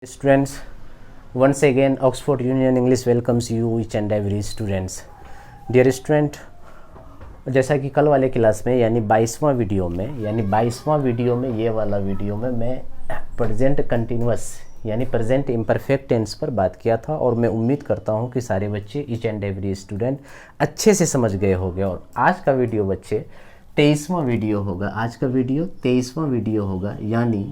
Students, once again Oxford Union English welcomes you each and every students. Dear student, जैसा कि कल वाले class में यानी 22वां वीडियो में ये वाला वीडियो में मैं प्रेजेंट कंटिन्यूअस यानी प्रेजेंट इम्परफेक्ट टेंस पर बात किया था और मैं उम्मीद करता हूँ कि सारे बच्चे ईच एंड एवरी स्टूडेंट अच्छे से समझ गए होंगे। और आज का वीडियो बच्चे 23वां वीडियो होगा। आज का वीडियो 23वां वीडियो होगा यानी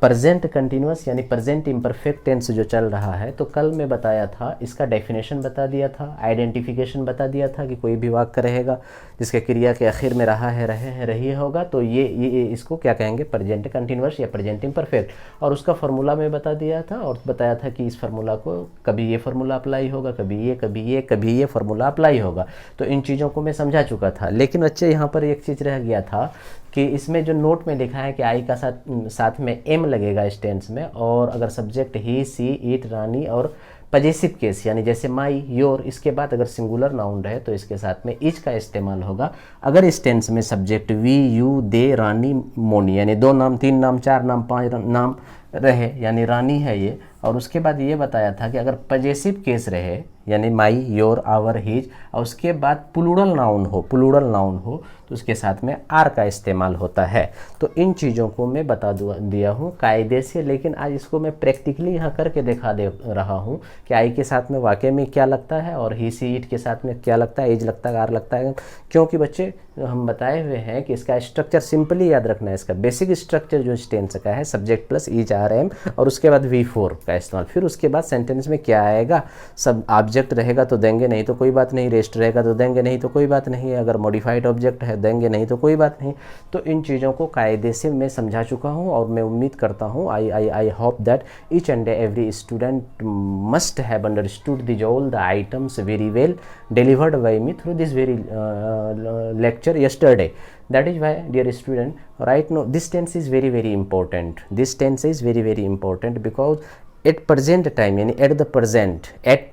प्रेजेंट कंटिन्यूअस यानी प्रेजेंट इम्परफेक्ट टेंस जो चल रहा है। तो कल मैं बताया था, इसका डेफिनेशन बता दिया था, आइडेंटिफिकेशन बता दिया था कि कोई भी वाक्य रहेगा जिसके क्रिया के आखिर में रहा है, रहे हैं, रही होगा तो ये इसको क्या कहेंगे, प्रेजेंट कंटिन्यूअस या प्रेजेंट इम्परफेक्ट। और उसका फार्मूला मैं बता दिया था और बताया था कि इस फार्मूला को कभी ये फार्मूला अप्लाई होगा, कभी ये फार्मूला अप्लाई होगा। तो इन चीज़ों को मैं समझा चुका था। लेकिन बच्चे यहाँ पर एक चीज़ रह गया था कि इसमें जो नोट में लिखा है कि आई का साथ में एम लगेगा इस टेंस में, और अगर सब्जेक्ट ही, सी, इट, रानी और पजेसिव केस यानी जैसे माई, योर, इसके बाद अगर सिंगुलर नाउन रहे तो इसके साथ में इच का इस्तेमाल होगा। अगर इस टेंस में सब्जेक्ट वी, यू, दे, रानी, मोनी यानी 2 नाम, 3 नाम, 4 नाम, 5 नाम रहे यानी रानी है ये। और उसके बाद ये बताया था कि अगर पजेसिव केस रहे यानी माई, योर, आवर, हिज और उसके बाद प्लूरल नाउन हो तो उसके साथ में आर का इस्तेमाल होता है। तो इन चीज़ों को मैं बता दिया हूँ कायदे से, लेकिन आज इसको मैं प्रैक्टिकली यहाँ करके दिखा दे रहा हूँ कि आई के साथ में वाकई में क्या लगता है और ही, सी, इट के साथ में क्या लगता है, एज लगता है, आर लगता है। क्योंकि बच्चे हम बताए हुए हैं कि इसका स्ट्रक्चर सिंपली याद रखना है। इसका बेसिक स्ट्रक्चर जो इस टेंस का है, subject plus is, are, am और उसके बाद V4 का इस्तेमाल। फिर उसके बाद सेंटेंस में क्या आएगा, सब ऑब्जेक्ट रहेगा तो देंगे, नहीं तो कोई बात नहीं, रेस्ट रहेगा तो देंगे, नहीं तो कोई बात नहीं, अगर मॉडिफाइड ऑब्जेक्ट है देंगे, नहीं तो कोई बात नहीं। तो इन चीज़ों को कायदे से मैं समझा चुका हूँ और मैं उम्मीद करता हूँ I hope that each and every student must have understood this all the items very well delivered by me through this very lecture yesterday. That is why, dear student, right now this tense is very important. This tense is very important because at present time yani at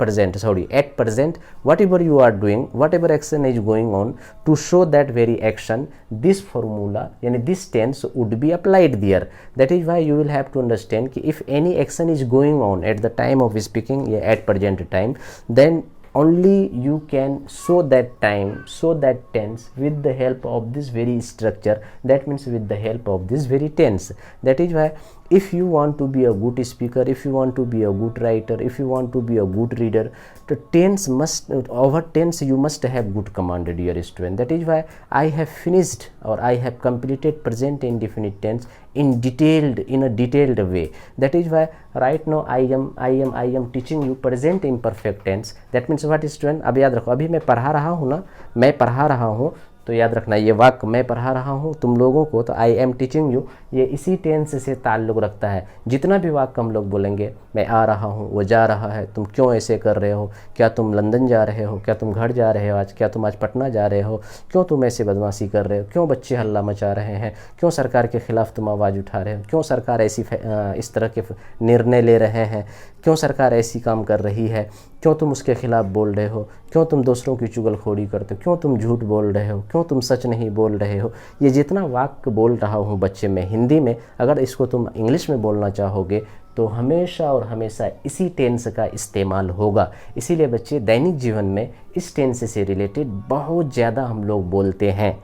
present whatever you are doing, whatever action is going on, to show that very action, this formula yani this tense would be applied there. That is why you will have to understand कि if any action is going on at the time of speaking, at present time, then only you can show that tense with the help of this very structure. That means with the help of this very tense. That is why if you want to be a good speaker, if you want to be a good writer, if you want to be a good reader, the tense must, over tense you must have good command, dear student. That is why I have finished or I have completed present indefinite tense in a detailed way. That is why right now I am teaching you present imperfect tense. That means what, student? अब याद रखो, अभी मैं पढ़ा रहा हूँ तो याद रखना ये वाक्य मैं पढ़ा रहा हूँ तुम लोगों को, तो आई एम टीचिंग यू, ये इसी टेंस से ताल्लुक़ रखता है। जितना भी वाक्य हम लोग बोलेंगे, मैं आ रहा हूँ, वो जा रहा है, तुम क्यों ऐसे कर रहे हो, क्या तुम लंदन जा रहे हो, क्या तुम घर जा रहे हो आज, क्या तुम आज पटना जा रहे हो, क्यों तुम ऐसे बदमाशी कर रहे हो, क्यों बच्चे हल्ला मचा रहे हैं, क्यों सरकार के ख़िलाफ़ तुम आवाज़ उठा रहे हो, क्यों सरकार इस तरह के निर्णय ले रहे हैं, क्यों सरकार ऐसी काम कर रही है, क्यों तुम उसके ख़िलाफ़ बोल रहे हो, क्यों तुम दूसरों की चुगलखोरी करते हो, क्यों तुम झूठ बोल रहे हो, क्यों तुम सच नहीं बोल रहे हो। ये जितना वाक्य बोल रहा हूँ बच्चे में हिंदी में, अगर इसको तुम इंग्लिश में बोलना चाहोगे तो हमेशा और हमेशा इसी टेंस का इस्तेमाल होगा। इसीलिए बच्चे दैनिक जीवन में इस टेंस से रिलेटेड बहुत ज़्यादा हम लोग बोलते हैं।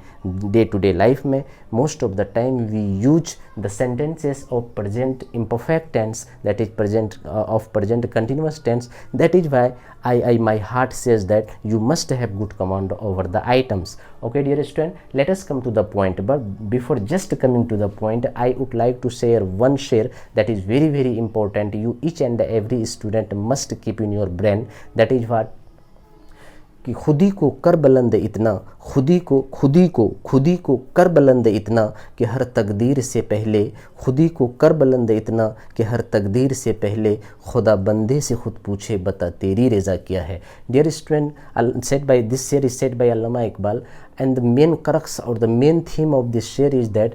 डे टू डे लाइफ में most of the time we use the sentences of present imperfect tense, that is present continuous tense. That is why my heart says that you must have good command over the items. Okay, dear student, let us come to the point. But before just coming to the point, I would like to share one share that is very important. You each and every student must keep in your brain. That is what, कि खुदी को कर बुलंद इतना, खुदी को कर बुलंद इतना कि हर तकदीर से पहले, खुदी को कर बुलंद इतना कि हर तकदीर से पहले खुदा बंदे से खुद पूछे बता तेरी रज़ा क्या है। Dear student, said by this शेर is said by Allama Iqbal, and the main crux or the main theme of this share is that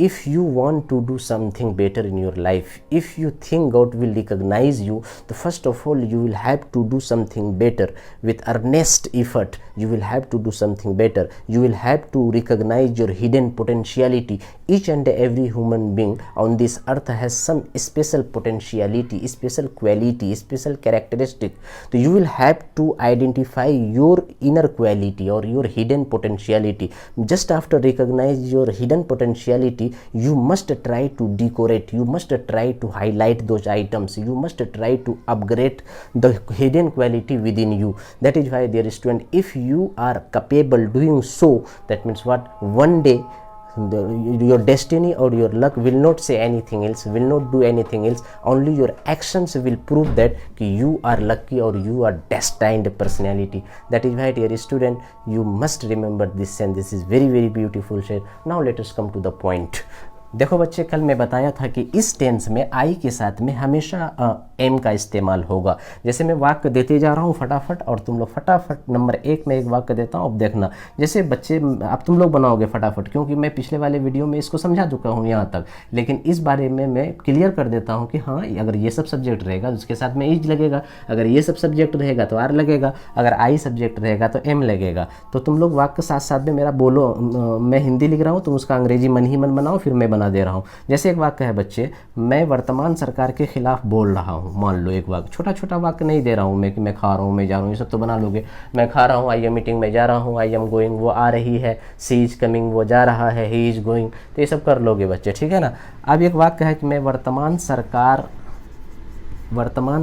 if you want to do something better in your life, if you think God will recognize you, so first of all you will have to do something better with earnest effort. You will have to do something better. You will have to recognize your hidden potentiality each and every human being on this earth has some special potentiality, special quality, special characteristic. So you will have to identify your inner quality or your hidden potentiality. Just after recognize your hidden potentiality, you must try to decorate, you must try to highlight those items, you must try to upgrade the hidden quality within you. That is why, dear student, if you are capable doing so, that means what, one day your destiny or your luck will not say anything else, will not do anything else, only your actions will prove that you are lucky or you are destined personality. That is why, dear student, you must remember this, and this is very very beautiful share. Now let us come to the point. देखो बच्चे, कल मैं बताया था कि इस tense में आई के साथ में हमेशा एम का इस्तेमाल होगा। जैसे मैं वाक्य देते जा रहा हूँ फटाफट, और तुम लोग फटाफट नंबर 1 में एक वाक्य देता हूँ, अब देखना। जैसे बच्चे अब तुम लोग बनाओगे फटाफट, क्योंकि मैं पिछले वाले वीडियो में इसको समझा चुका हूँ यहाँ तक, लेकिन इस बारे में मैं क्लियर कर देता हूँ कि हाँ, अगर ये सब सब्जेक्ट रहेगा तो उसके साथ में इज लगेगा, अगर ये सब सब्जेक्ट रहेगा तो आर लगेगा, अगर आई सब्जेक्ट रहेगा तो एम लगेगा। तो तुम लोग वाक्य साथ साथ में मेरा बोलो, मैं हिंदी लिख रहा हूँ, तुम उसका अंग्रेजी मन ही मन बनाओ, फिर मैं बना दे रहा हूँ। जैसे एक वाक्य है बच्चे, मैं वर्तमान सरकार के खिलाफ बोल रहा हूँ, मान लो एक वाक्य, छोटा छोटा वाक्य नहीं दे रहा हूँ मैं कि मैं खा रहा हूँ, मैं जा रहा हूँ, ये सब तो बना लोगे। मैं खा रहा हूँ, आई एम मीटिंग में जा रहा हूँ, आई एम गोइंग वो आ रही है, सी इज कमिंग वो जा रहा है, ही इज गोइंग, तो ये सब कर लोगे बच्चे, ठीक है ना। अब एक वाक्य है कि मैं वर्तमान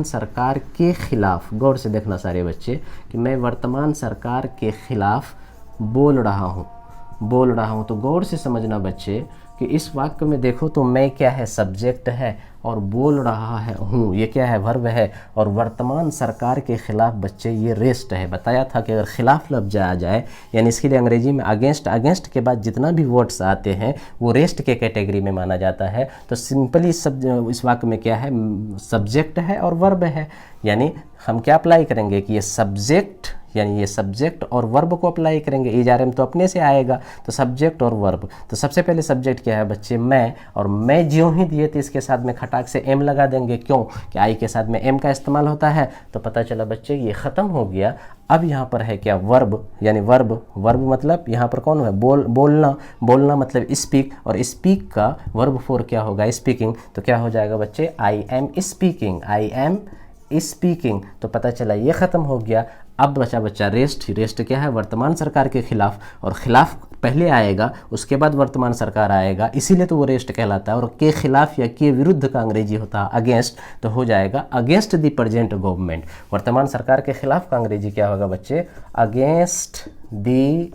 सरकार के खिलाफ, गौर से देखना सारे बच्चे, कि मैं वर्तमान सरकार के खिलाफ बोल रहा हूँ। तो गौर से समझना बच्चे कि इस वाक्य में देखो तो मैं क्या है, सब्जेक्ट है, और बोल रहा है हूँ, ये क्या है, वर्ब है, और वर्तमान सरकार के खिलाफ बच्चे ये रेस्ट है। बताया था कि अगर खिलाफ लफ्ज आ जाए, यानी इसके लिए अंग्रेजी में अगेंस्ट, अगेंस्ट के बाद जितना भी वर्ड्स आते हैं वो रेस्ट के कैटेगरी में माना जाता है। तो सिंपली इस वाक्य में क्या है, सब्जेक्ट है और वर्ब है। यानी हम क्या अप्लाई करेंगे कि ये सब्जेक्ट, यानी ये सब्जेक्ट और वर्ब को अप्लाई करेंगे। इजारे तो अपने से आएगा, तो सब्जेक्ट और वर्ब। तो सबसे पहले सब्जेक्ट क्या है बच्चे, मैं, और मैं ज्यों ही दिए थे इसके साथ में खटाक से एम लगा देंगे। क्यों कि आई के साथ में एम का इस्तेमाल होता है। तो पता चला बच्चे ये ख़त्म हो गया। अब यहाँ पर है क्या, वर्ब, यानी वर्ब मतलब यहाँ पर कौन है, बोलना मतलब स्पीक, और स्पीक का वर्ब फॉर क्या होगा, स्पीकिंग। तो क्या हो जाएगा बच्चे, आई एम स्पीकिंग। तो पता चला ये ख़त्म हो गया। अब बच्चा रेस्ट क्या है, वर्तमान सरकार के खिलाफ, और खिलाफ पहले आएगा, उसके बाद वर्तमान सरकार आएगा, इसीलिए तो वो रेस्ट कहलाता है। और के खिलाफ या के विरुद्ध का अंग्रेजी होता है अगेंस्ट, तो हो जाएगा अगेंस्ट द प्रेजेंट गवर्नमेंट। वर्तमान सरकार के खिलाफ का अंग्रेजी क्या होगा बच्चे, against the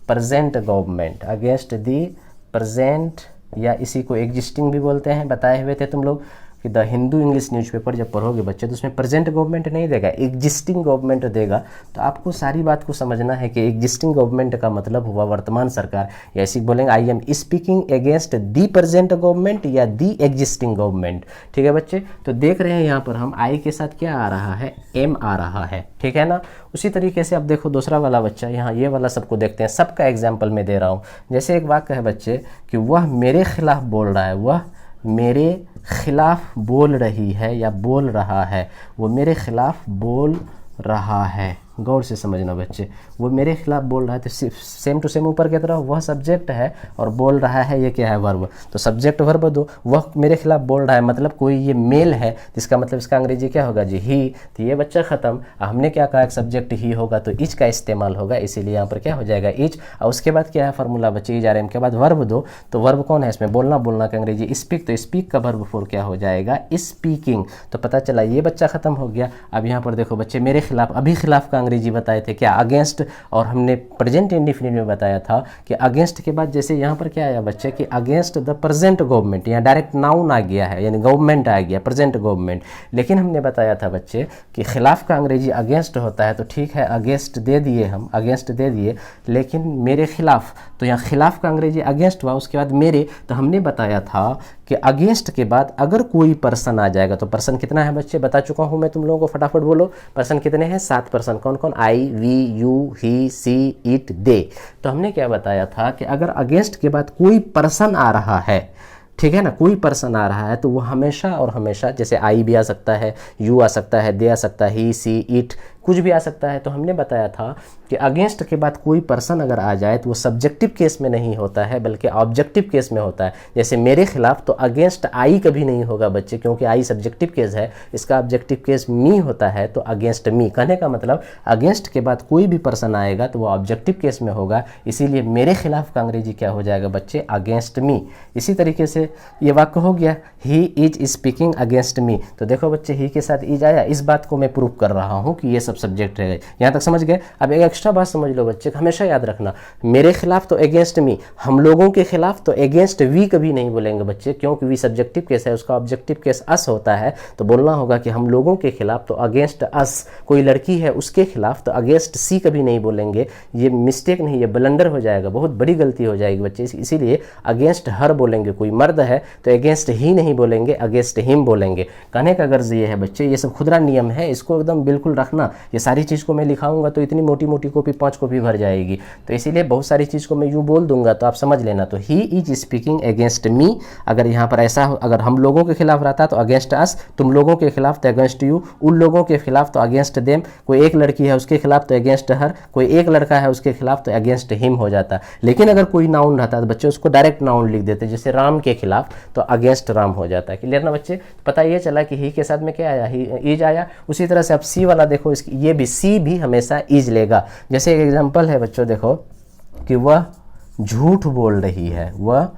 present government, against the present, या इसी को एग्जिस्टिंग भी बोलते हैं। बताए हुए थे तुम लोग कि द हिंदू इंग्लिश न्यूज़पेपर जब पढ़ोगे बच्चे, तो उसमें प्रेजेंट गवर्नमेंट नहीं देगा, एग्जिस्टिंग गवर्नमेंट देगा। तो आपको सारी बात को समझना है कि एग्जिस्टिंग गवर्नमेंट का मतलब हुआ वर्तमान सरकार, या ऐसे बोलेंगे I am speaking against the present government या दी एग्जिस्टिंग गवर्नमेंट। ठीक है बच्चे, तो देख रहे हैं यहाँ पर हम आई के साथ क्या आ रहा है, एम आ रहा है, ठीक है ना। उसी तरीके से अब देखो दूसरा वाला बच्चा, यहाँ ये वाला सबको देखते हैं, सबका एग्जाम्पल मैं दे रहा हूँ। जैसे एक वाक्य है बच्चे कि वह मेरे खिलाफ बोल रहा है, वह मेरे खिलाफ बोल रही है या बोल रहा है, वो मेरे खिलाफ बोल रहा है। गौर से समझना बच्चे, वो मेरे खिलाफ बोल रहा है, तो सेम टू सेम ऊपर की तरह वह सब्जेक्ट है और बोल रहा है ये क्या है, वर्ब। तो सब्जेक्ट वर्ब दो, वह मेरे खिलाफ बोल रहा है मतलब कोई ये मेल है, जिसका मतलब इसका अंग्रेजी क्या होगा जी, ही। तो ये बच्चा ख़त्म। हमने क्या कहा, सब्जेक्ट ही होगा तो इच का इस्तेमाल होगा, इसीलिए यहाँ पर क्या हो जाएगा, इच। और उसके बाद क्या है फार्मूला बच्चे, इज आर एम के बाद वर्ब दो, तो वर्ब कौन है इसमें, बोलना का अंग्रेजी स्पीक, तो स्पीक का वर्ब फोर क्या हो जाएगा, स्पीकिंग। तो पता चला ये बच्चा ख़त्म हो गया। अब यहाँ पर देखो बच्चे, मेरे खिलाफ, अभी खिलाफ का अंग्रेजी बताए थे क्या, अगेंस्ट, और हमने प्रेजेंट इंडिफिनिट में बताया था कि अगेंस्ट के बाद जैसे यहाँ पर क्या आया बच्चे कि अगेंस्ट द प्रेजेंट गवर्नमेंट, यहाँ डायरेक्ट नाउन आ गया है, यानी गवर्नमेंट आ गया, प्रेजेंट गवर्नमेंट। लेकिन हमने बताया था बच्चे कि खिलाफ का अंग्रेजी अगेंस्ट होता है, तो ठीक है अगेंस्ट दे दिए हम, अगेंस्ट दे दिए, लेकिन मेरे खिलाफ, तो यहाँ खिलाफ का अंग्रेजी अगेंस्ट हुआ, उसके बाद मेरे। तो हमने बताया था कि अगेंस्ट के बाद अगर कोई पर्सन आ जाएगा, तो पर्सन कितना है बच्चे, बता चुका हूँ मैं तुम लोगों को, फटाफट बोलो पर्सन कितने हैं, 7 पर्सन। कौन कौन, I, we, you, he, she, it, they. तो हमने क्या बताया था कि अगर अगेंस्ट के बाद कोई पर्सन आ रहा है, ठीक है ना, कोई पर्सन आ रहा है, तो वो हमेशा और हमेशा, जैसे आई भी आ सकता है, यू आ सकता है, दे आ सकता है, ही, सी, इट, कुछ भी आ सकता है। तो हमने बताया था कि अगेंस्ट के बाद कोई पर्सन अगर आ जाए तो वो सब्जेक्टिव केस में नहीं होता है बल्कि ऑब्जेक्टिव केस में होता है। जैसे मेरे खिलाफ तो अगेंस्ट आई कभी नहीं होगा बच्चे, क्योंकि आई सब्जेक्टिव केस है। इसका ऑब्जेक्टिव केस मी होता है, तो अगेंस्ट मी। कहने का मतलब अगेंस्ट के बाद कोई भी पर्सन आएगा तो वो ऑब्जेक्टिव केस में होगा, इसीलिए मेरे खिलाफ का अंग्रेजी क्या हो जाएगा बच्चे, अगेंस्ट मी। इसी तरीके से ये वाक्य हो गया he is speaking against me. तो देखो बच्चे ही के साथ इज आया, इस बात को मैं प्रूव कर रहा हूँ कि ये सब सब्जेक्ट है। यहाँ तक समझ गए। अब एक एक्स्ट्रा बात समझ लो बच्चे, हमेशा याद रखना, मेरे खिलाफ तो अगेंस्ट मी, हम लोगों के खिलाफ तो अगेंस्ट वी कभी नहीं बोलेंगे बच्चे, क्योंकि वी सब्जेक्टिव केस है, उसका ऑब्जेक्टिव केस अस होता है। तो बोलना होगा कि हम लोगों के खिलाफ तो अगेंस्ट अस, कोई लड़की है उसके खिलाफ तो अगेंस्ट सी कभी नहीं बोलेंगे। ये मिस्टेक नहीं, ये ब्लंडर हो जाएगा, बहुत बड़ी गलती हो जाएगी बच्चे। इसीलिए अगेंस्ट हर बोलेंगे। कोई मर्द है तो अगेंस्ट ही नहीं बोलेंगे, अगेंस्ट हिम बोलेंगे। कहने का गर्ज ये है बच्चे, ये सब खुदरा नियम है, इसको एकदम बिल्कुल रखना। ये सारी चीज़ को मैं लिखाऊंगा तो इतनी मोटी मोटी कॉपी 5 कॉपी भर जाएगी, तो इसीलिए बहुत सारी चीज़ को मैं यूँ बोल दूंगा तो आप समझ लेना। तो he is speaking against me, अगर यहाँ पर ऐसा हो, अगर हम लोगों के खिलाफ रहता तो अगेंस्ट अस, तुम लोगों के खिलाफ तो अगेंस्ट यू, उन लोगों के खिलाफ तो अगेंस्ट देम, कोई एक लड़की है उसके खिलाफ तो अगेंस्ट हर, कोई एक लड़का है उसके खिलाफ तो अगेंस्ट हिम हो जाता। लेकिन अगर कोई नाउन रहता तो बच्चे उसको डायरेक्ट नाउन लिख देते, जैसे राम के खिलाफ तो अगेंस्ट राम हो जाता है। क्लियर ना बच्चे। पता ये चला कि ही के साथ में क्या आया, ही इज आया। उसी तरह से अब सी वाला देखो, इसकी ये भी सी भी हमेशा इज लेगा। जैसे एक एग्जांपल है बच्चों, देखो कि वह झूठ बोल रही है, वह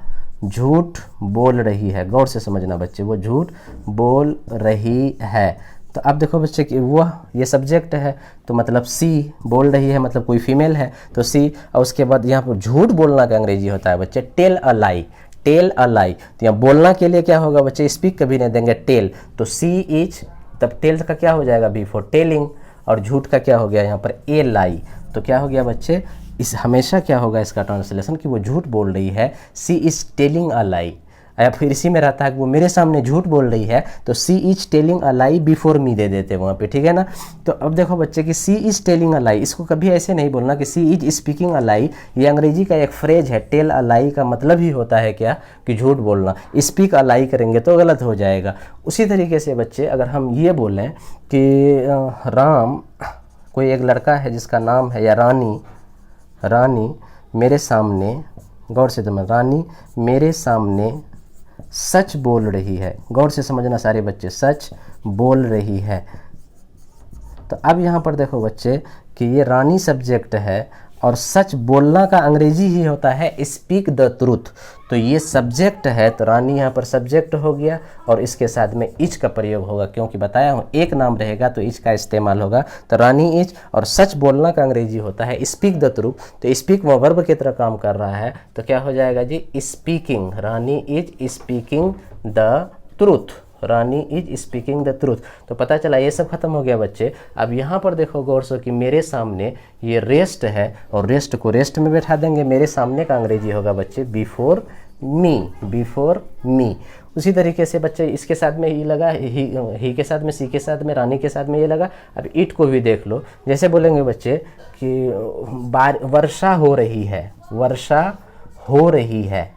झूठ बोल रही है। गौर से समझना बच्चे, वो झूठ बोल रही है। तो अब देखो बच्चे कि वह ये सब्जेक्ट है, तो मतलब सी बोल रही है, मतलब कोई फीमेल है तो सी। और उसके बाद यहाँ पर झूठ बोलना का अंग्रेजी होता है बच्चे tell a lie, tell a लाई। तो यहाँ बोलना के लिए क्या होगा बच्चे, स्पीक कभी नहीं देंगे, टेल। तो सी इज, तब टेल का क्या हो जाएगा बिफोर टेलिंग, और झूठ का क्या हो गया यहाँ पर ए लाई। तो क्या हो गया बच्चे, इस हमेशा क्या होगा इसका ट्रांसलेशन कि वो झूठ बोल रही है, सी इज टेलिंग अ लाई। या फिर इसी में रहता है कि वो मेरे सामने झूठ बोल रही है, तो she is telling a lie before me दे देते वहाँ पे, ठीक है ना। तो अब देखो बच्चे कि सी इज टेलिंग अ लाई, इसको कभी ऐसे नहीं बोलना कि सी इज स्पीकिंग अ लाई। ये अंग्रेजी का एक फ्रेज है, टेल अ लाई का मतलब ही होता है क्या, कि झूठ बोलना। स्पीक अ लाई करेंगे तो गलत हो जाएगा। उसी तरीके से बच्चे अगर हम ये बोलें कि राम, कोई एक लड़का है जिसका नाम है, या रानी, रानी मेरे सामने, गौर से समझ, रानी मेरे सामने सच बोल रही है। गौर से समझना सारे बच्चे, सच बोल रही है। तो अब यहाँ पर देखो बच्चे कि ये रानी सब्जेक्ट है और सच बोलना का अंग्रेजी ही होता है स्पीक द ट्रूथ। तो ये सब्जेक्ट है, तो रानी यहाँ पर सब्जेक्ट हो गया और इसके साथ में इज का प्रयोग होगा, क्योंकि बताया हूँ एक नाम रहेगा तो इज का इस्तेमाल होगा। तो रानी इज, और सच बोलना का अंग्रेजी होता है स्पीक द ट्रूथ। तो स्पीक वो वर्ब की तरह काम कर रहा है, तो क्या हो जाएगा जी, speaking. Rani is speaking the truth, Rani is speaking the truth. तो पता चला ये सब खत्म हो गया बच्चे। अब यहाँ पर देखो गौर से कि मेरे सामने ये रेस्ट है, और रेस्ट को रेस्ट में बैठा देंगे। मेरे सामने का अंग्रेजी होगा बच्चे बिफोर मी, बिफोर मी। उसी तरीके से बच्चे इसके साथ में ही लगा, ही के साथ में, सी के साथ में, रानी के साथ में ये लगा। अब इट को भी देख लो, जैसे बोलेंगे बच्चे कि वर्षा हो रही है, वर्षा हो रही है,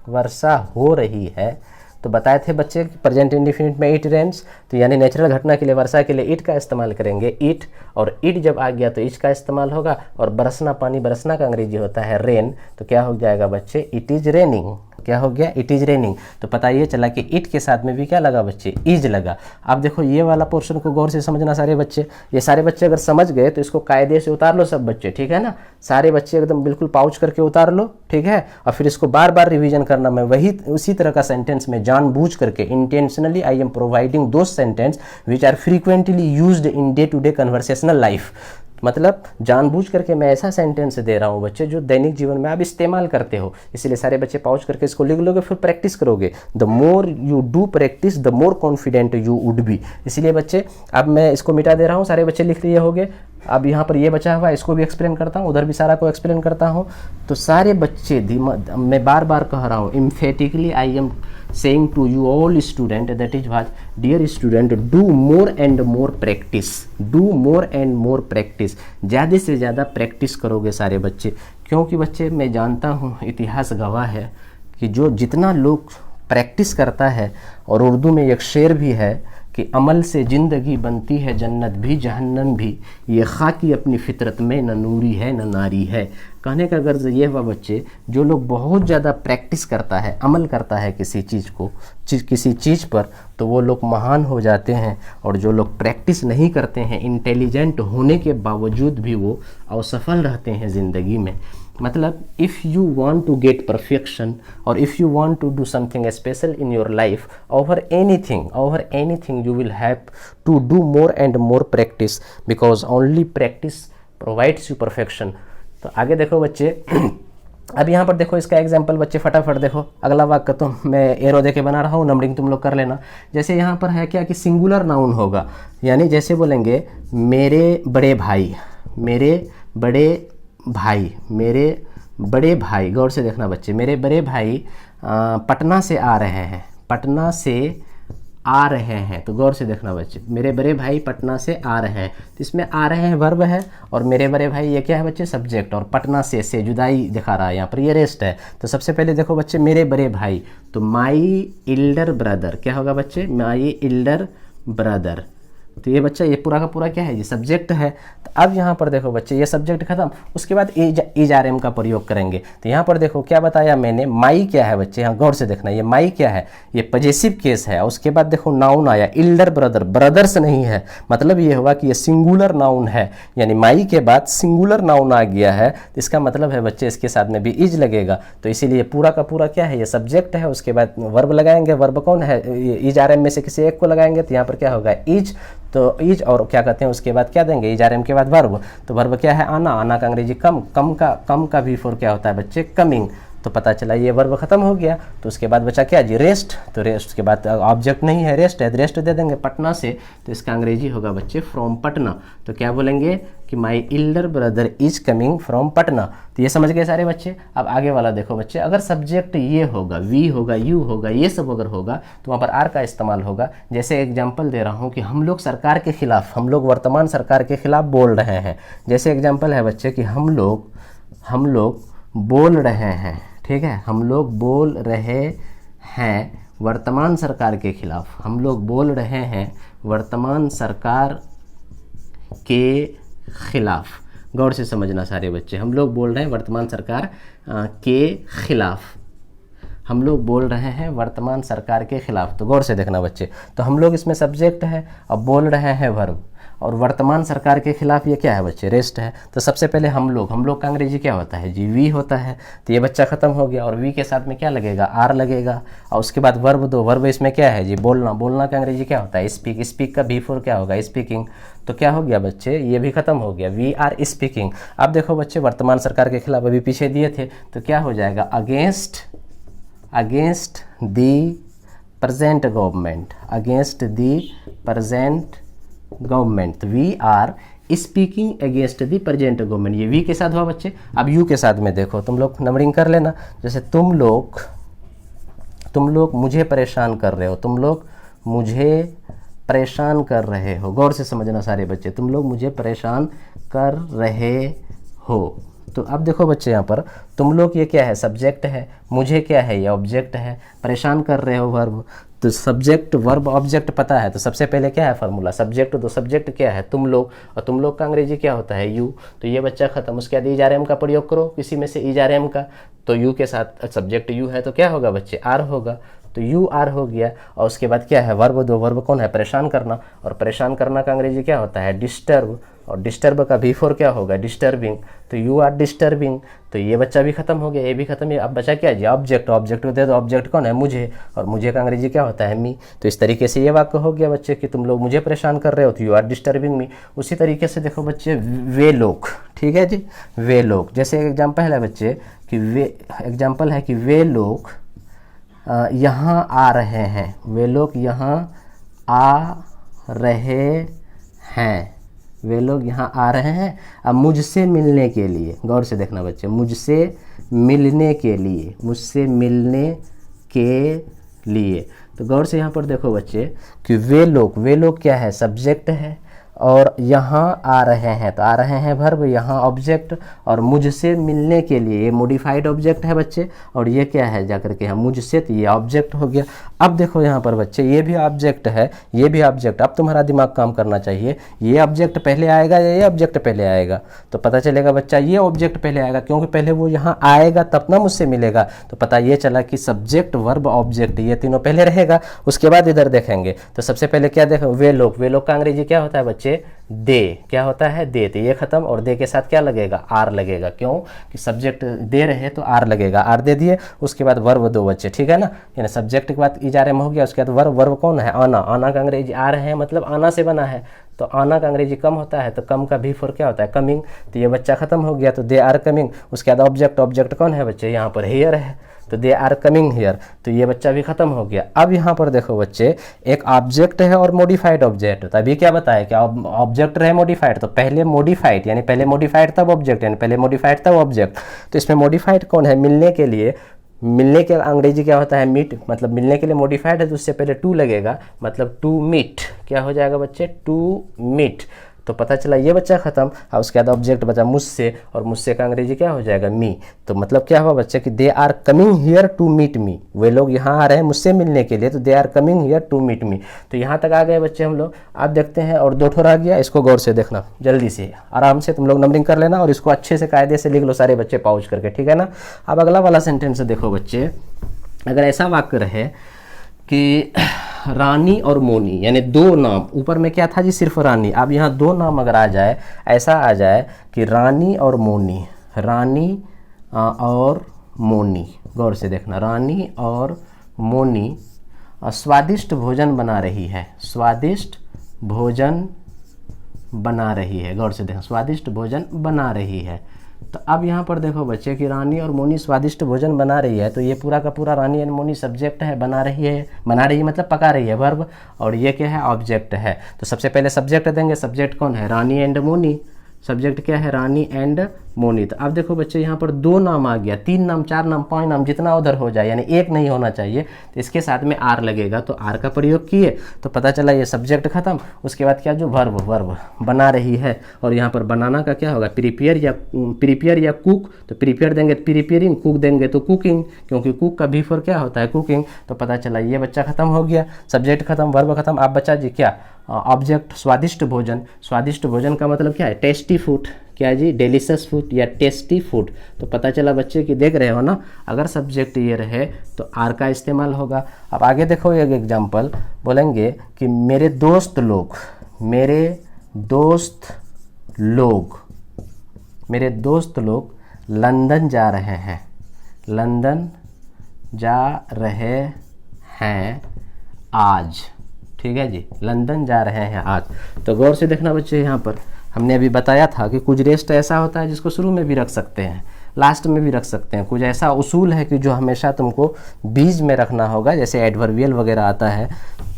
वर्षा हो रही है। तो बताए थे बच्चे प्रेजेंट इंडेफिनिट में इट रेन्स, तो यानी नेचुरल घटना के लिए, वर्षा के लिए इट का इस्तेमाल करेंगे, इट। और इट जब आ गया तो इच का इस्तेमाल होगा। और बरसना, पानी बरसना का अंग्रेजी होता है रेन। तो क्या हो जाएगा बच्चे, इट इज रेनिंग। क्या हो गया, इट इज रेनिंग। तो पता ये चला कि इट के साथ में भी क्या लगा बच्चे, इज लगा। अब देखो ये वाला पोर्शन को गौर से समझना सारे बच्चे। ये सारे बच्चे अगर समझ गए तो इसको कायदे से उतार लो सब बच्चे, ठीक है ना। सारे बच्चे एकदम बिल्कुल पाउच करके उतार लो, ठीक है। और फिर इसको बार बार रिवीजन करना। मैं वही उसी तरह का सेंटेंस में जानबूझ करके, intentionally I am providing those sentence which are frequently used in day to day conversational life. मतलब जानबूझ करके मैं ऐसा सेंटेंस दे रहा हूँ बच्चे जो दैनिक जीवन में आप इस्तेमाल करते हो। इसलिए सारे बच्चे पाउच करके इसको लिख लोगे, फिर प्रैक्टिस करोगे। The more you do practice the more confident you would be. इसलिए बच्चे अब मैं इसको मिटा दे रहा हूँ, सारे बच्चे लिख लिए होंगे। अब यहाँ पर ये बचा हुआ है, इसको भी एक्सप्लेन करता हूँ, उधर भी सारा को एक्सप्लेन करता हूँ। तो सारे बच्चे, मैं बार बार कह रहा हूँ, emphatically I am saying to you all student, that is what, dear student, do more and more practice, do more and more practice। ज़्यादा से ज़्यादा प्रैक्टिस करोगे सारे बच्चे, क्योंकि बच्चे मैं जानता हूँ, इतिहास गवाह है कि जो जितना लोग प्रैक्टिस करता है, और उर्दू में एक शेर भी है कि कि अमल से ज़िंदगी बनती है जन्नत भी जहन्नम भी, ये खाकी अपनी फितरत में न नूरी है न नारी है। कहने का गर्ज ये हुआ बच्चे, जो लोग बहुत ज़्यादा प्रैक्टिस करता है, अमल करता है किसी चीज़ को, किसी चीज़ पर, तो वो लोग महान हो जाते हैं। और जो लोग प्रैक्टिस नहीं करते हैं, इंटेलिजेंट होने के बावजूद भी वो असफल रहते हैं ज़िंदगी में। मतलब if you want to get perfection और if you want to do something special in your life, over anything you will have to do more and more practice, because only practice provides you perfection. तो आगे देखो बच्चे, अब यहाँ पर देखो इसका एग्जाम्पल बच्चे, फटाफट देखो अगला वाक्य, तो मैं एरो देके बना रहा हूँ, नंबरिंग तुम लोग कर लेना। जैसे यहाँ पर है क्या कि सिंगुलर नाउन होगा, यानी जैसे बोलेंगे मेरे बड़े भाई, मेरे बड़े भाई, गौर से देखना बच्चे, मेरे बड़े भाई पटना से आ रहे हैं, पटना से आ रहे हैं। तो गौर से देखना बच्चे, मेरे बड़े भाई पटना से आ रहे हैं, तो इसमें आ रहे हैं वर्ब है, और मेरे बड़े भाई ये क्या है बच्चे, सब्जेक्ट, और पटना से जुदाई दिखा रहा है यहाँ पर, ये रेस्ट है। तो सबसे पहले देखो बच्चे, मेरे बड़े भाई, तो माई इल्डर ब्रदर, क्या होगा बच्चे, माई इल्डर ब्रदर। तो ये बच्चा, ये पूरा का पूरा क्या है, ये सब्जेक्ट है। तो अब यहाँ पर देखो बच्चे, ये सब्जेक्ट खत्म, उसके बाद इज आर एम का प्रयोग करेंगे। तो यहाँ पर देखो क्या बताया मैंने, माई क्या है बच्चे, यहाँ गौर से देखना, ये माई क्या है, ये पजेसिव केस है। उसके बाद देखो नाउन आया, इल्डर ब्रदर, ब्रदर्स नहीं है, मतलब ये हुआ कि ये सिंगुलर नाउन है, यानी माई के बाद सिंगुलर नाउन आ गया है, तो इसका मतलब है बच्चे इसके साथ में भी इज लगेगा। तो इसीलिए पूरा का पूरा क्या है, ये सब्जेक्ट है, उसके बाद वर्ब लगाएंगे, वर्ब कौन है, इज आर एम में से किसी एक को लगाएंगे, तो यहाँ पर क्या होगा, इज, तो इज, और क्या कहते हैं उसके बाद क्या देंगे, इज आर एम के बाद वर्ब। तो वर्ब क्या है, आना, आना का अंग्रेजी कम, कम का भी फोर क्या होता है बच्चे, कमिंग। तो पता चला ये वर्ब खत्म हो गया। तो उसके बाद बचा क्या जी, रेस्ट। तो रेस्ट के बाद ऑब्जेक्ट नहीं है, रेस्ट है, तो रेस्ट दे देंगे पटना से, तो इसका अंग्रेजी होगा बच्चे फ्रॉम पटना। तो क्या बोलेंगे कि my elder brother is coming from Patna. तो ये समझ गए सारे बच्चे। अब आगे वाला देखो बच्चे, अगर सब्जेक्ट ये होगा, वी होगा, यू होगा, ये सब अगर होगा, तो वहाँ पर आर का इस्तेमाल होगा। जैसे एग्जाम्पल दे रहा हूँ कि हम लोग सरकार के खिलाफ, हम लोग वर्तमान सरकार के खिलाफ बोल रहे हैं। जैसे एग्जाम्पल है बच्चे कि हम लोग बोल रहे हैं, ठीक है, हम लोग बोल रहे हैं वर्तमान सरकार के खिलाफ, हम लोग बोल रहे हैं वर्तमान सरकार के खिलाफ। गौर से समझना सारे बच्चे, हम लोग बोल रहे हैं वर्तमान सरकार के खिलाफ, हम लोग बोल रहे हैं वर्तमान सरकार के खिलाफ। तो गौर से देखना बच्चे, तो हम लोग इसमें सब्जेक्ट है, अब बोल रहे हैं वर्ब, और वर्तमान सरकार के खिलाफ ये क्या है बच्चे, रेस्ट है। तो सबसे पहले हम लोग का अंग्रेजी क्या होता है जी, वी होता है। तो ये बच्चा खत्म हो गया, और वी के साथ में क्या लगेगा, आर लगेगा, और उसके बाद वर्ब दो, वर्ब इसमें क्या है जी, बोलना, बोलना का अंग्रेजी क्या होता है, स्पीक, स्पीक का बिफोर क्या होगा, स्पीकिंग। तो क्या हो गया बच्चे, ये भी खत्म हो गया, वी आर स्पीकिंग। अब देखो बच्चे, वर्तमान सरकार के खिलाफ अभी पीछे दिए थे, तो क्या हो जाएगा, against the present government, against the present government. We are speaking against the present government, ये वी के साथ हुआ बच्चे। अब यू के साथ में देखो, तुम लोग नंबरिंग कर लेना। जैसे तुम लोग मुझे परेशान कर रहे हो, तुम लोग मुझे परेशान कर रहे हो। गौर से समझना सारे बच्चे, तुम लोग मुझे परेशान कर रहे हो। तो अब देखो बच्चे, यहाँ पर तुम लोग ये क्या है, सब्जेक्ट है, मुझे क्या है, ये ऑब्जेक्ट है, परेशान कर रहे हो वर्ब। तो सब्जेक्ट वर्ब ऑब्जेक्ट पता है, तो सबसे पहले क्या है फार्मूला, सब्जेक्ट, तो सब्जेक्ट क्या है, तुम लोग, और तुम लोग का अंग्रेजी क्या होता है, यू। तो ये बच्चा खत्म। उसके बाद इज आर एम का प्रयोग करो, किसी में से इज आर एम का, तो यू के साथ सब्जेक्ट यू है, तो क्या होगा बच्चे, आर होगा। तो यू आर हो गया, और उसके बाद क्या है, वर्ब दो, वर्ब कौन है, परेशान करना, और परेशान करना का अंग्रेजी क्या होता है, डिस्टर्ब, और डिस्टर्ब का बिफोर क्या होगा, डिस्टर्बिंग। तो यू आर डिस्टर्बिंग। तो ये बच्चा भी खत्म हो गया, ये भी खत्म है। अब बचा क्या जी, ऑब्जेक्ट, ऑब्जेक्ट को दे दो, ऑब्जेक्ट कौन है, मुझे, और मुझे का अंग्रेजी क्या होता है, मी। तो इस तरीके से ये वाक्य हो गया बच्चे कि तुम लोग मुझे परेशान कर रहे हो, तो यू आर डिस्टर्बिंग मी। उसी तरीके से देखो बच्चे, वे लोग, ठीक है जी, वे लोग। जैसे एग्जाम्पल है बच्चे कि वे लोग यहाँ आ रहे हैं, वे लोग यहाँ आ रहे हैं, वे लोग यहाँ आ रहे हैं अब मुझसे मिलने के लिए। गौर से देखना बच्चे, मुझसे मिलने के लिए, मुझसे मिलने के लिए। तो गौर से यहाँ पर देखो बच्चे कि वे लोग क्या है, सब्जेक्ट है, और यहाँ आ रहे हैं, तो आ रहे हैं वर्ब, यहाँ ऑब्जेक्ट, और मुझसे मिलने के लिए ये मॉडिफाइड ऑब्जेक्ट है बच्चे, और ये क्या है जाकर के हम मुझसे, तो ये ऑब्जेक्ट हो गया। अब देखो यहाँ पर बच्चे ये भी ऑब्जेक्ट है, ये भी ऑब्जेक्ट। अब तुम्हारा दिमाग काम करना चाहिए, ये ऑब्जेक्ट पहले आएगा या ये ऑब्जेक्ट पहले आएगा, तो पता चलेगा बच्चा ये ऑब्जेक्ट पहले आएगा, क्योंकि पहले वो यहाँ आएगा तब ना मुझसे मिलेगा। तो पता ये चला कि सब्जेक्ट वर्ब ऑब्जेक्ट ये तीनों पहले रहेगा, उसके बाद इधर देखेंगे। तो सबसे पहले क्या देखो, वे लोग, वे लोग का अंग्रेजी क्या होता है बच्चे, दे, क्या होता है, दे। तो ये खत्म, और दे के साथ क्या लगेगा, आर लगेगा, क्यों कि सब्जेक्ट दे रहे तो आर लगेगा, आर दे दिए। उसके बाद वर्ब दो बच्चे, ठीक है ना, यानी सब्जेक्ट के बाद इजारे में हो गया। उसके बाद वर्ब, वर्ब कौन है, आना, आना का अंग्रेजी आ रहे हैं मतलब आना से बना है, तो आना का अंग्रेजी कम होता है, तो कम का भी फॉर क्या होता है, कमिंग। तो ये बच्चा खत्म हो गया, तो दे आर कमिंग। उसके बाद ऑब्जेक्ट, ऑब्जेक्ट कौन है बच्चे, यहाँ पर हियर है, तो दे आर कमिंग हियर, तो ये बच्चा भी खत्म हो गया। अब यहाँ पर देखो बच्चे, एक ऑब्जेक्ट है और मॉडिफाइड ऑब्जेक्ट। तो अभी क्या बताया कि ऑब्जेक्ट रहे मॉडिफाइड, तो पहले मॉडिफाइड, यानी पहले मॉडिफाइड तब ऑब्जेक्ट, यानी पहले मॉडिफाइड तब ऑब्जेक्ट। तो इसमें मॉडिफाइड कौन है, मिलने के लिए, मिलने के अंग्रेजी क्या होता है, मीट, मतलब मिलने के लिए मॉडिफाइड है तो उससे पहले टू लगेगा, मतलब टू मीट, क्या हो जाएगा बच्चे, टू मीट। तो पता चला ये बच्चा खत्म। और उसके बाद ऑब्जेक्ट बचा मुझसे, और मुझसे का अंग्रेजी क्या हो जाएगा, मी। तो मतलब क्या हुआ बच्चे कि they are coming here to meet me, वे लोग यहाँ आ रहे हैं मुझसे मिलने के लिए, तो they are coming here to meet me. तो यहाँ तक आ गए बच्चे हम लोग। अब देखते हैं, और दो ठो रह गया, इसको गौर से देखना, जल्दी से आराम से तुम लोग नंबरिंग कर लेना, और इसको अच्छे से कायदे से लिख लो सारे बच्चे पॉज करके, ठीक है ना। अब अगला वाला सेंटेंस देखो बच्चे, अगर ऐसा वाक्य रहे कि रानी और मोनी, यानी दो नाम, ऊपर में क्या था जी, सिर्फ रानी, अब यहाँ दो नाम अगर आ जाए, ऐसा आ जाए कि रानी और मोनी, रानी और मोनी, गौर से देखना, रानी और मोनी स्वादिष्ट भोजन बना रही है, स्वादिष्ट भोजन बना रही है, गौर से देखना, स्वादिष्ट भोजन बना रही है। तो अब यहाँ पर देखो बच्चे कि रानी और मोनी स्वादिष्ट भोजन बना रही है, तो ये पूरा का पूरा रानी एंड मोनी सब्जेक्ट है, बना रही है, बना रही है मतलब पका रही है वर्ब, और ये क्या है, ऑब्जेक्ट है। तो सबसे पहले सब्जेक्ट देंगे, सब्जेक्ट कौन है, रानी एंड मोनी, सब्जेक्ट क्या है, रानी एंड मोनी। तो अब देखो बच्चे यहाँ पर दो नाम आ गया, तीन नाम, चार नाम, पांच नाम, जितना उधर हो जाए, यानी एक नहीं होना चाहिए, तो इसके साथ में आर लगेगा, तो आर का प्रयोग किए, तो पता चला ये सब्जेक्ट खत्म। उसके बाद क्या, जो वर्ब, वर्ब बना रही है, और यहाँ पर बनाना का क्या होगा, प्रिपेयर या कुक, तो प्रिपेयर देंगे तो प्रिपेयरिंग, कुक देंगे तो कुकिंग, क्योंकि कुक का भी फॉर क्या होता है, कुकिंग। तो पता चला ये बच्चा खत्म हो गया, सब्जेक्ट खत्म, वर्ब खत्म। अब बच्चा जी क्या, ऑब्जेक्ट स्वादिष्ट भोजन, स्वादिष्ट भोजन का मतलब क्या है, टेस्टी फूड, क्या जी, डेलिशियस फूड या टेस्टी फूड। तो पता चला बच्चे कि देख रहे हो ना, अगर सब्जेक्ट ये रहे तो आर का इस्तेमाल होगा। अब आगे देखो एक एग्जांपल, बोलेंगे कि मेरे दोस्त लोग, मेरे दोस्त लोग, मेरे दोस्त लोग लंदन जा रहे हैं, लंदन जा रहे हैं आज, ठीक है जी, लंदन जा रहे हैं आज। तो गौर से देखना बच्चे, यहाँ पर हमने अभी बताया था कि कुछ रेस्ट ऐसा होता है जिसको शुरू में भी रख सकते हैं, लास्ट में भी रख सकते हैं, कुछ ऐसा उसूल है कि जो हमेशा तुमको बीच में रखना होगा, जैसे एडवर्बियल वगैरह आता है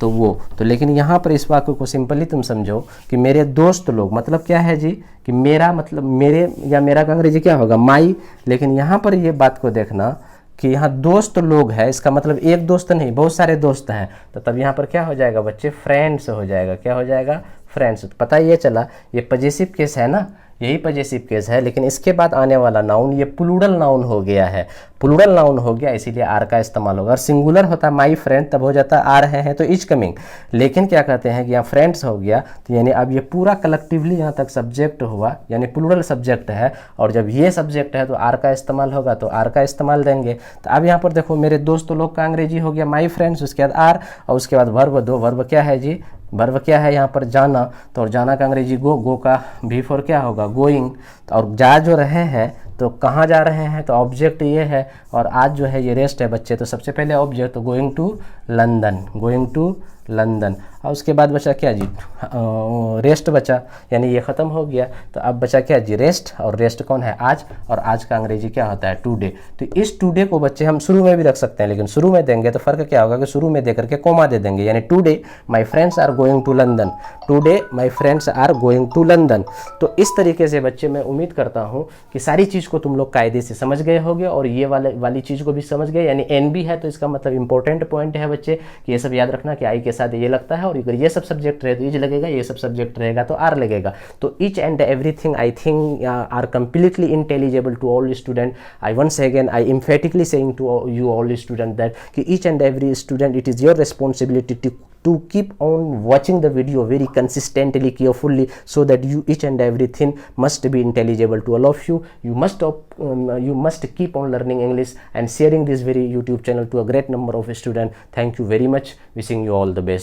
तो वो। तो लेकिन यहाँ पर इस वाक्य को सिंपली तुम समझो कि मेरे दोस्त लोग, मतलब क्या है जी कि मेरा, मतलब मेरे, या मेरा का अंग्रेजी क्या होगा, माई। लेकिन यहाँ पर ये बात को देखना कि यहाँ दोस्त लोग है, इसका मतलब एक दोस्त नहीं, बहुत सारे दोस्त हैं, तो तब यहाँ पर क्या हो जाएगा बच्चे, फ्रेंड्स हो जाएगा, क्या हो जाएगा, फ्रेंड्स। तो पता ये चला ये पजेसिव केस है ना, यही पजेसिव केस है, लेकिन इसके बाद आने वाला नाउन ये प्लूरल नाउन हो गया है, प्लूरल नाउन हो गया, इसीलिए आर का इस्तेमाल होगा। और सिंगुलर होता है माई फ्रेंड, तब हो जाता है आ रहे हैं तो इज कमिंग। लेकिन क्या कहते हैं कि यहाँ फ्रेंड्स हो गया, तो यानी अब ये पूरा कलेक्टिवली यहाँ तक सब्जेक्ट हुआ, यानी प्लूरल सब्जेक्ट है, और जब ये सब्जेक्ट है तो आर का इस्तेमाल होगा, तो आर का इस्तेमाल देंगे। तो अब यहाँ पर देखो मेरे दोस्त लोग का अंग्रेजी हो गया माई फ्रेंड्स, उसके बाद आर, और उसके बाद वर्ब दो, वर्ब क्या है जी, वर्ब क्या है यहाँ पर, जाना, तो और जाना का अंग्रेजी गो, गो का भी फॉर क्या होगा, गोइंग। तो और जा जो रहे हैं तो कहाँ जा रहे हैं, तो ऑब्जेक्ट ये है, और आज जो है ये रेस्ट है बच्चे, तो सबसे पहले ऑब्जेक्ट, तो going to London, going to London. और उसके बाद बचा क्या जी, रेस्ट बचा, यानी ये ख़त्म हो गया। तो अब बचा क्या जी, रेस्ट, और रेस्ट कौन है, आज, और आज का अंग्रेजी क्या होता है, टुडे। तो इस टुडे को बच्चे हम शुरू में भी रख सकते हैं, लेकिन शुरू में देंगे तो फ़र्क क्या होगा कि शुरू में दे करके कोमा दे देंगे, यानी today my friends are going to London, today my friends are going to London. तो इस तरीके से बच्चे मैं उम्मीद करता हूँ कि सारी चीज़ को तुम लोग कायदे से समझ गए होगे, और ये वाली चीज़ को भी समझ गए, यानी एन भी है तो इसका मतलब इंपॉर्टेंट पॉइंट है बच्चे कि ये सब याद रखना कि आई के साथ ये लगता है और और यू करिए। ये सब सब्जेक्ट रहे तो इज लगेगा, ये सब सब्जेक्ट रहेगा तो आर लगेगा। तो each and everything I think are completely intelligible to all student. I once again I emphatically saying to you all student that each and every student, it is your responsibility to keep on watching the video very consistently, carefully, so that you each and everything must be intelligible to all of you. You must keep on learning English and sharing this very YouTube channel to a great number of students. Thank you very much. Wishing you all the best.